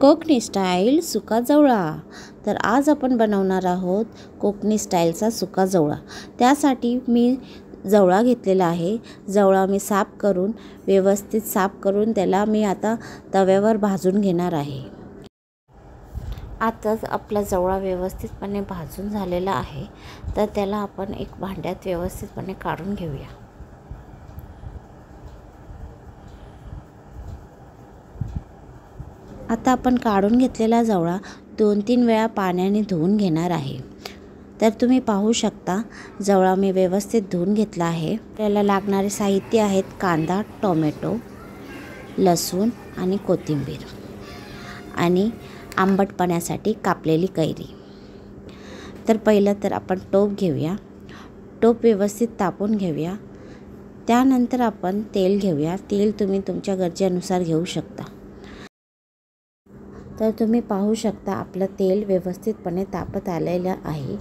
Konkani style सुका जवळा. तर आज आपण बनवणार आहोत कोकणी स्टाईलचा सुका जवळा. त्यासाठी मी जवळा घेतलेला आहे. जवळा मी व्यवस्थित साफ करून त्याला मी आता तव्यावर भाजून घेणार आहे. आताच आपला जवळा व्यवस्थितपणे भाजून झालेला आहे. तर त्याला आपण एक भांड्यात व्यवस्थितपणे काढून घेऊया. आता आपण काढून घेतलेला जवळा 2-3 वेळा पाण्याने धुवून घेणार आहे. तर तुम्ही पाहू शकता जवळा मी व्यवस्थित धुवून घेतला आहे. त्याला लागणारे साहित्य आहेत कांदा, टोमॅटो, लसूण आणि कोथिंबीर आणि आंबटपणासाठी कापलेली कैरी. तर पहिलं तर आपण टोप घेऊया. टोप व्यवस्थित तापवून घेऊया. त्यानंतर आपण तेल घेऊया. तेल तुम्ही तुमच्या गरजेनुसार घेऊ शकता. तर तुम्ही पाहू शकता आपलं तेल व्यवस्थितपणे तापत आलेलं आहे.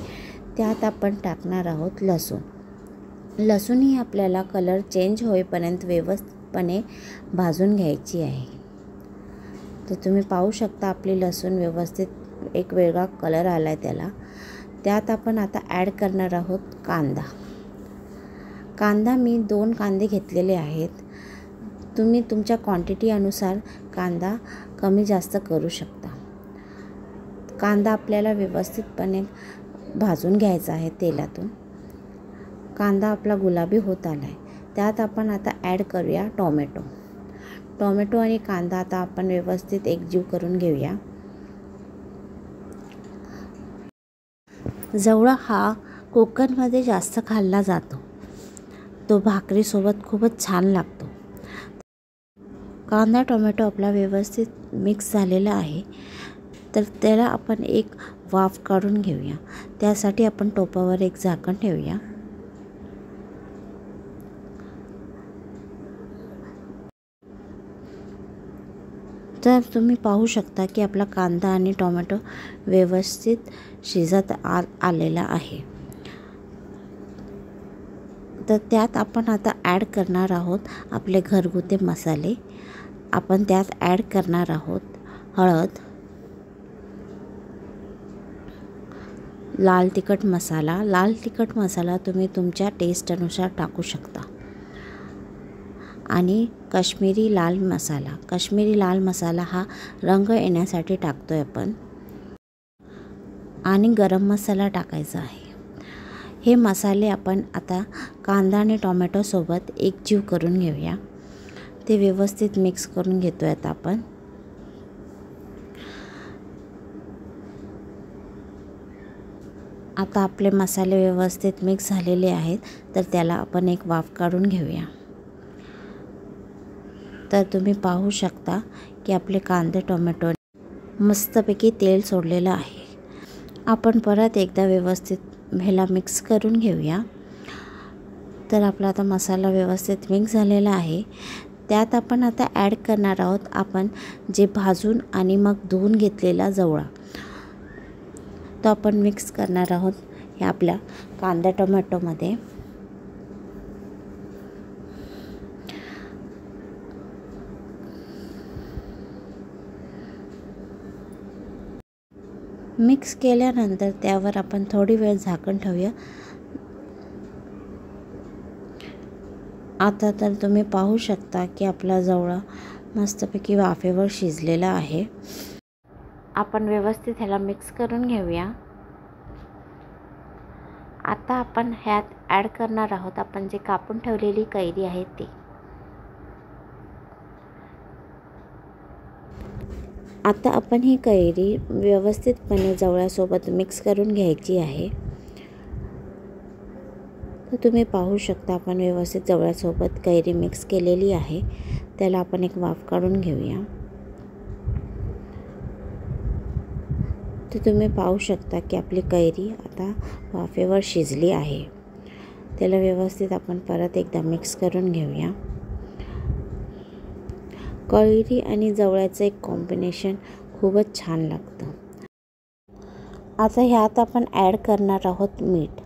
त्यात आपण टाकणार आहोत लसूण. लसूण ही आपल्याला कलर चेंज होईपर्यंत व्यवस्थितपणे भाजून घ्यायची आहे. तर तुम्ही पाहू शकता आपली लसूण व्यवस्थित एक वेगळा कलर आला आहे त्याला. त्यात आपण आता ॲड करणार आहोत कांदा. कांदा मी 2 कांदे घेतलेले आहेत. तुम्ही तुमच्या क्वांटिटी अनुसार कांदा कमी जास्त करू शकता. कांदा आपल्याला व्यवस्थितपणे भाजून घ्यायचा आहे तेलातून. कांदा आपला गुलाबी होत आला आहे. त्यात आपण आता ॲड करूया टोमॅटो. टोमॅटो आणि कांदा आता आपण व्यवस्थित एकजीव करून घेऊया. जवळा हा कोकणमध्ये जास्त खाल्ला जातो. तो भाकरीसोबत खूपच छान लागतो. कांदा टोमॅटो आपला व्यवस्थित मिक्स झालेला आहे. तर त्याला आपण एक वाफ काढून घेऊया. त्यासाठी आपण टोपावर एक झाकण ठेवूया. तर तुम्ही पाहू शकता की आपला कांदा आणि टोमॅटो व्यवस्थित शिजत आलेला आहे. तर त्यात आपण आता ॲड करणार आहोत आपले घरगुती मसाले. आपण त्यात ॲड करणार आहोत हळद, लाल तिखट मसाला. लाल तिखट मसाला तुम्ही तुमच्या टेस्टनुसार टाकू शकता. आणि काश्मीरी लाल मसाला. काश्मीरी लाल मसाला हा रंग येण्यासाठी टाकतोय आपण. आणि गरम मसाला टाकायचा आहे. हे मसाले आपण आता कांदा आणि टोमॅटोसोबत एकजीव करून घेऊया. ते व्यवस्थित मिक्स करून घेतोय आता आपण. आता आपले मसाले व्यवस्थित मिक्स झालेले आहेत. तर त्याला आपण एक वाफ काढून घेऊया. तर तुम्ही पाहू शकता की आपले कांदे टोमॅटो मस्तपैकी तेल सोडलेलं आहे. आपण परत एकदा व्यवस्थित ह्याला मिक्स करून घेऊया. तर आपला आता मसाला व्यवस्थित मिक्स झालेला आहे. त्यात आपण आता ॲड करणार आहोत आपण जे भाजून आणि मग धुवून घेतलेला जवळा. तो आपण मिक्स करणार आहोत ह्या आपल्या कांदा टोमॅटोमध्ये. मिक्स केल्यानंतर त्यावर आपण थोडी वेळ झाकण ठेवूया. आता तर तुम्ही पाहू शकता की आपला जवळा मस्तपैकी वाफेवर शिजलेला आहे. आपण व्यवस्थित ह्याला मिक्स करून घेऊया. आता आपण ह्यात ॲड करणार आहोत आपण जे कापून ठेवलेली कैरी आहे ती. आता आपण ही कैरी व्यवस्थितपणे जवळ्यासोबत मिक्स करून घ्यायची आहे. तर तुम्ही पाहू शकता आपण व्यवस्थित जवळ्यासोबत कैरी मिक्स केलेली आहे. त्याला आपण एक वाफ काढून घेऊया. तर तुम्ही पाहू शकता की आपली कैरी आता वाफेवर शिजली आहे. त्याला व्यवस्थित आपण परत एकदा मिक्स करून घेऊया. कैरी आणि जवळ्याचं एक कॉम्बिनेशन खूपच छान लागतं. आता ह्यात आपण ॲड करणार आहोत मीठ.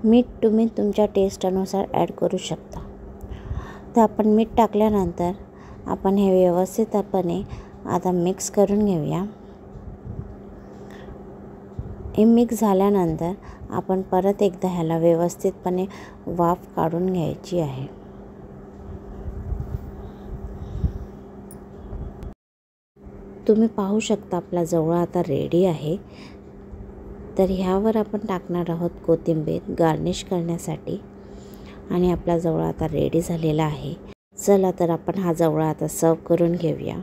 मीठ तुम्ही तुमच्या टेस्टनुसार ॲड करू शकता. तर आपण मीठ टाकल्यानंतर आपण हे व्यवस्थितपणे आता मिक्स करून घेऊया. हे मिक्स झाल्यानंतर आपण परत एकदा ह्याला व्यवस्थितपणे वाफ काढून घ्यायची आहे. तुम्ही पाहू शकता आपला जवळा आता रेडी आहे. तर ह्यावर आपण टाकणार आहोत कोथिंबीर गार्निश करण्यासाठी आणि आपला जवळा आता रेडी झालेला आहे. चला तर आपण हा जवळा आता सर्व करून घेऊया.